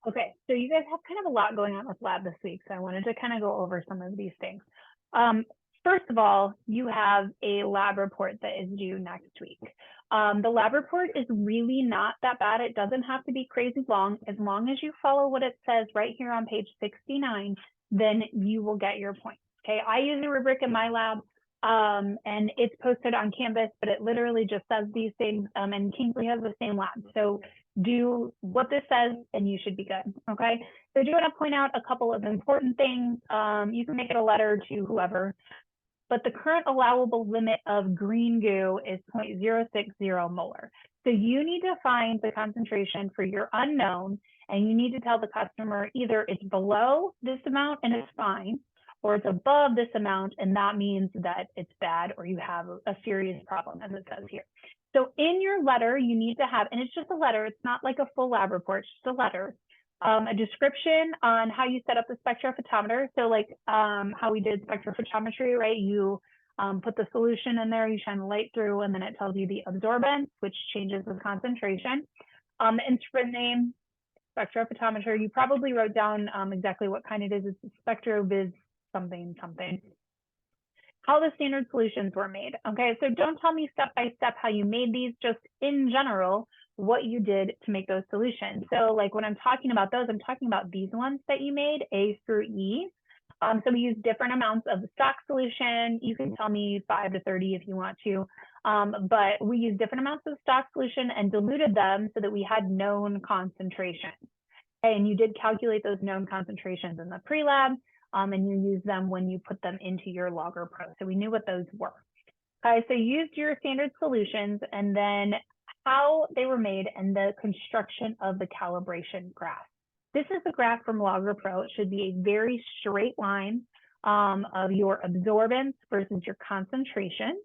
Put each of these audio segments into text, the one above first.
Okay, so you guys have kind of a lot going on with lab this week, so I wanted to kind of go over some of these things. First of all, you have a lab report that is due next week. The lab report is really not that bad. It doesn't have to be crazy long. As long as you follow what it says right here on page 69, then you will get your points. Okay, I use a rubric in my lab, and it's posted on Canvas, but it literally just says these things, and Kingsley has the same lab. So do what this says and you should be good. Okay, so I do want to point out a couple of important things. You can make it a letter to whoever, but the current allowable limit of green goo is 0.060 molar. So you need to find the concentration for your unknown, and you need to tell the customer either it's below this amount and it's fine, or it's above this amount and that means that it's bad or you have a serious problem, as it says here. So in your letter, you need to have, and it's just a letter, it's not like a full lab report, it's just a letter, a description on how you set up the spectrophotometer. So like how we did spectrophotometry, right? You put the solution in there, you shine the light through, and then it tells you the absorbance, which changes with concentration. The instrument name, spectrophotometer, you probably wrote down exactly what kind it is. It's SpectroVis something, something. How the standard solutions were made. Okay, so don't tell me step by step how you made these, just in general, what you did to make those solutions. So like when I'm talking about those, I'm talking about these ones that you made, A through E. So we use different amounts of the stock solution. You can tell me 5 to 30 if you want to, but we use different amounts of stock solution and diluted them so that we had known concentrations. Okay, and you did calculate those known concentrations in the pre-lab, and you use them when you put them into your Logger Pro. So we knew what those were. Okay, so you used your standard solutions and then how they were made and the construction of the calibration graph. This is the graph from Logger Pro. It should be a very straight line of your absorbance versus your concentration.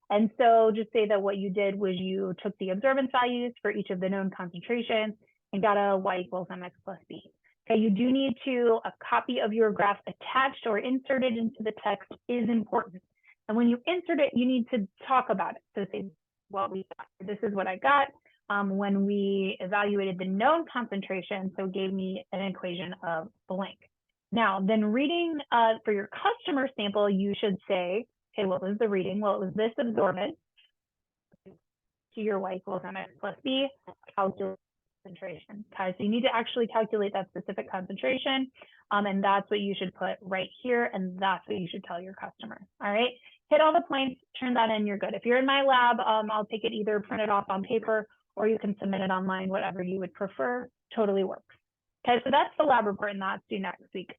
And so just say that what you did was you took the absorbance values for each of the known concentrations and got a y equals mx plus b. Okay, you do need to, a copy of your graph attached or inserted into the text is important. And when you insert it, you need to talk about it. So say, well, this is what I got when we evaluated the known concentration, so it gave me an equation of blank. Now, then reading for your customer sample, you should say, okay, what was the reading? Well, it was this absorbance to your y equals mx plus b, calculate concentration. Okay, so you need to actually calculate that specific concentration, and that's what you should put right here, and that's what you should tell your customer. All right, hit all the points, turn that in, you're good. If you're in my lab, I'll take it either print it off on paper or you can submit it online, whatever you would prefer, totally works. Okay, so that's the lab report, and that's due next week.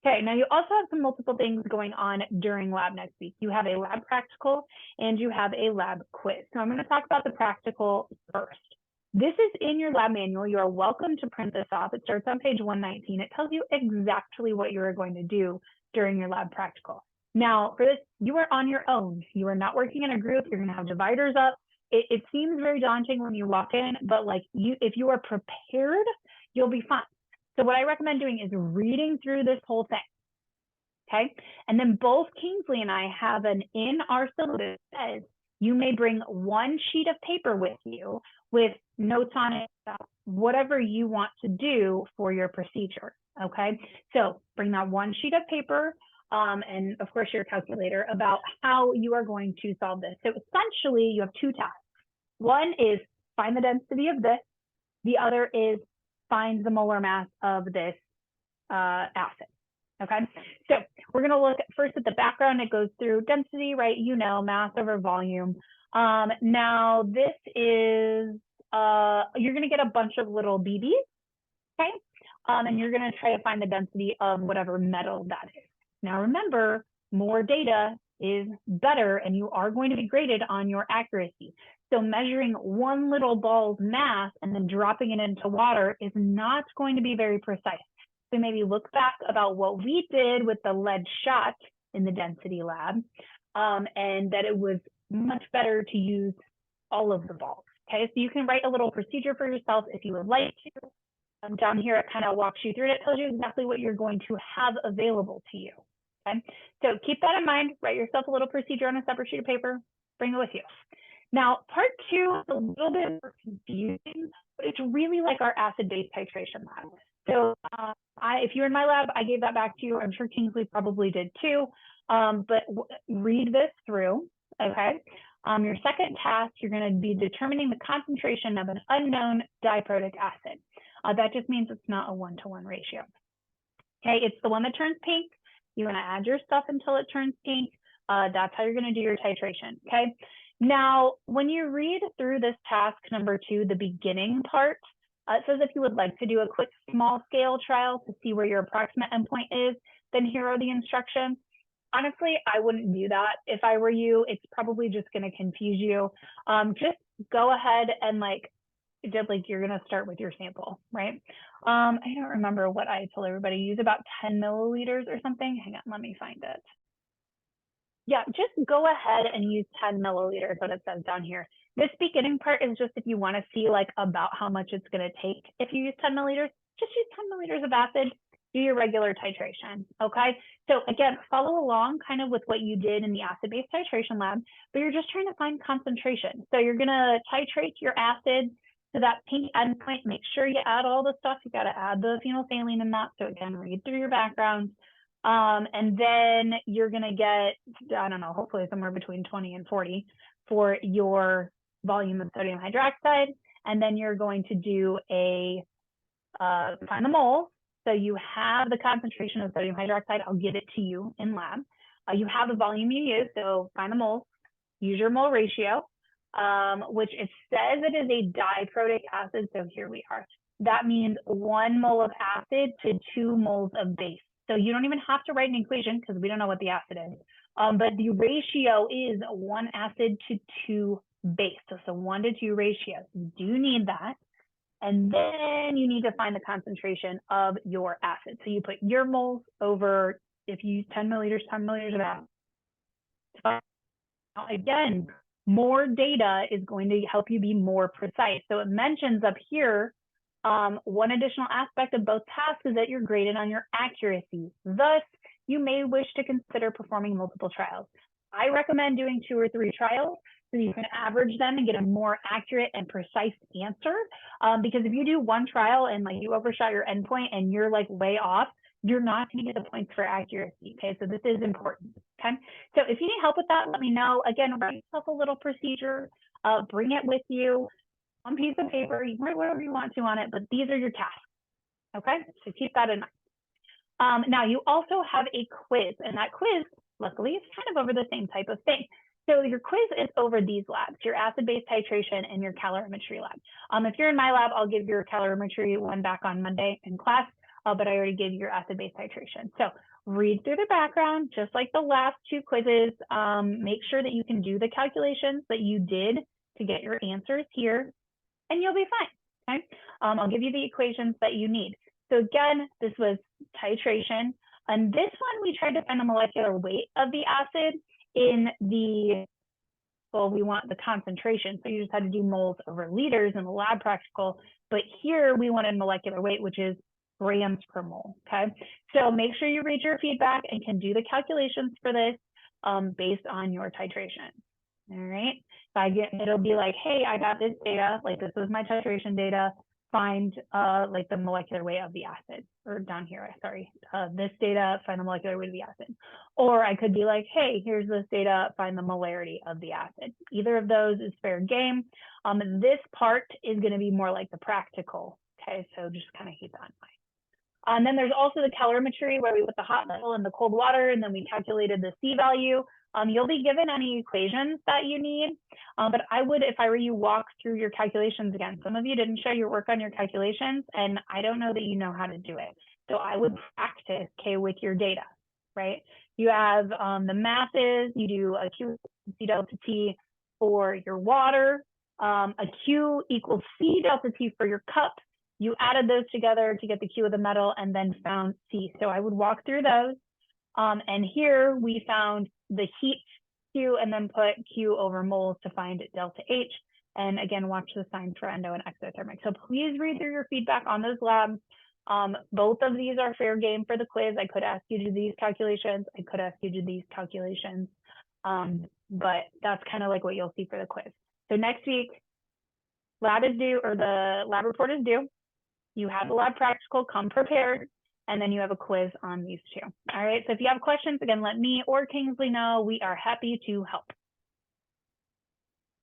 Okay, now you also have some multiple things going on during lab next week. You have a lab practical and you have a lab quiz. So I'm going to talk about the practical first. This is in your lab manual. You are welcome to print this off. It starts on page 119. It tells you exactly what you are going to do during your lab practical. Now, for this, you are on your own. You are not working in a group. You're going to have dividers up. It seems very daunting when you walk in, but like if you are prepared, you'll be fine. So what I recommend doing is reading through this whole thing. Okay, and then both Kingsley and I have an in our syllabus that says you may bring one sheet of paper with you with notes on it, whatever you want to do for your procedure. Okay, so bring that one sheet of paper and of course your calculator about how you are going to solve this. So essentially you have two tasks. One is find the density of this. The other is find the molar mass of this acid. Okay, so we're going to look first at the background. It goes through density, right? You know, mass over volume. Now this is, you're going to get a bunch of little BBs, okay? And you're going to try to find the density of whatever metal that is. Now remember, more data is better, and you are going to be graded on your accuracy. So measuring one little ball's mass and then dropping it into water is not going to be very precise. So maybe look back about what we did with the lead shot in the density lab, and that it was much better to use all of the balls. Okay, so you can write a little procedure for yourself if you would like to. Down here, it kind of walks you through it. It tells you exactly what you're going to have available to you. Okay, so keep that in mind. Write yourself a little procedure on a separate sheet of paper. Bring it with you. Now, part two is a little bit more confusing, but it's really like our acid-base titration lab. So if you're in my lab, I gave that back to you. I'm sure Kingsley probably did too. But read this through, okay? Your second task, you're going to be determining the concentration of an unknown diprotic acid. That just means it's not a 1-to-1 ratio. Okay, it's the one that turns pink. You're going to add your stuff until it turns pink. That's how you're going to do your titration, okay? Now, when you read through this task number 2, the beginning part, it says if you would like to do a quick small scale trial to see where your approximate endpoint is, then here are the instructions. Honestly, I wouldn't do that. If I were you, it's probably just going to confuse you. Just go ahead and you're going to start with your sample, right? I don't remember what I told everybody. Use about 10 milliliters or something. Hang on, let me find it. Yeah, just go ahead and use 10 milliliters, what it says down here. This beginning part is just if you want to see about how much it's going to take. If you use 10 milliliters, just use 10 milliliters of acid, do your regular titration, okay? So again, follow along kind of with what you did in the acid-based titration lab, but you're just trying to find concentration. So you're going to titrate your acid to that pink endpoint. Make sure you add all the stuff. You got to add the phenolphthalein in that. So again, read through your background. And then you're going to get, I don't know, hopefully somewhere between 20 and 40 for your volume of sodium hydroxide. And then you're going to do find the mole. So you have the concentration of sodium hydroxide. I'll give it to you in lab. You have the volume you use, so find the moles. Use your mole ratio, which it says it is a diprotic acid. So here we are. That means 1 mole of acid to 2 moles of base. So you don't even have to write an equation because we don't know what the acid is. But the ratio is 1 acid to 2 base. So it's a 1 to 2 ratio. You do need that. And then you need to find the concentration of your acid. So you put your moles over, if you use 10 milliliters of acid. Again, more data is going to help you be more precise. So it mentions up here, one additional aspect of both tasks is that you're graded on your accuracy. Thus, you may wish to consider performing multiple trials. I recommend doing 2 or 3 trials so you can average them and get a more accurate and precise answer. Because if you do 1 trial and you overshot your endpoint and you're way off, you're not going to get the points for accuracy. Okay, so this is important. Okay, so if you need help with that, let me know. Again, write yourself a little procedure, bring it with you on a piece of paper. You can write whatever you want to on it, but these are your tasks. Okay, so keep that in mind. Now you also have a quiz, and that quiz, luckily, is kind of over the same type of thing. So your quiz is over these labs, your acid-based titration and your calorimetry lab. If you're in my lab, I'll give your calorimetry one back on Monday in class, but I already gave you your acid-based titration. So read through the background, just like the last 2 quizzes. Make sure that you can do the calculations that you did to get your answers here, and you'll be fine, okay? I'll give you the equations that you need. So again, this was titration. And this one, we tried to find the molecular weight of the acid in we want the concentration. So you just had to do moles over liters in the lab practical. But here we wanted molecular weight, which is grams per mole, okay? So make sure you read your feedback and can do the calculations for this based on your titration. All right, it'll be hey, I got this data, this was my titration data, find the molecular weight of the acid, or down here, sorry, this data, find the molecular weight of the acid. Or I could be hey, here's this data, find the molarity of the acid. Either of those is fair game. This part is going to be more like the practical, okay? So just kind of keep that in mind. And then there's also the calorimetry where we put the hot metal in the cold water and then we calculated the C value. You'll be given any equations that you need, but I would, if I were you, walk through your calculations again. Some of you didn't show your work on your calculations, and I don't know that you know how to do it. So I would practice, okay, with your data, right? You have the math is, you do a Q C delta T for your water, a Q equals C delta T for your cup. You added those together to get the Q of the metal and then found C. So I would walk through those. And here we found the heat Q and then put Q over moles to find delta H. And again, watch the signs for endo and exothermic. So please read through your feedback on those labs. Both of these are fair game for the quiz. I could ask you to do these calculations. I could ask you to do these calculations. But that's kind of what you'll see for the quiz. So next week, lab is due, or the lab report is due. You have a lab practical, come prepared, and then you have a quiz on these two. All right, so if you have questions, again, let me or Kingsley know. We are happy to help.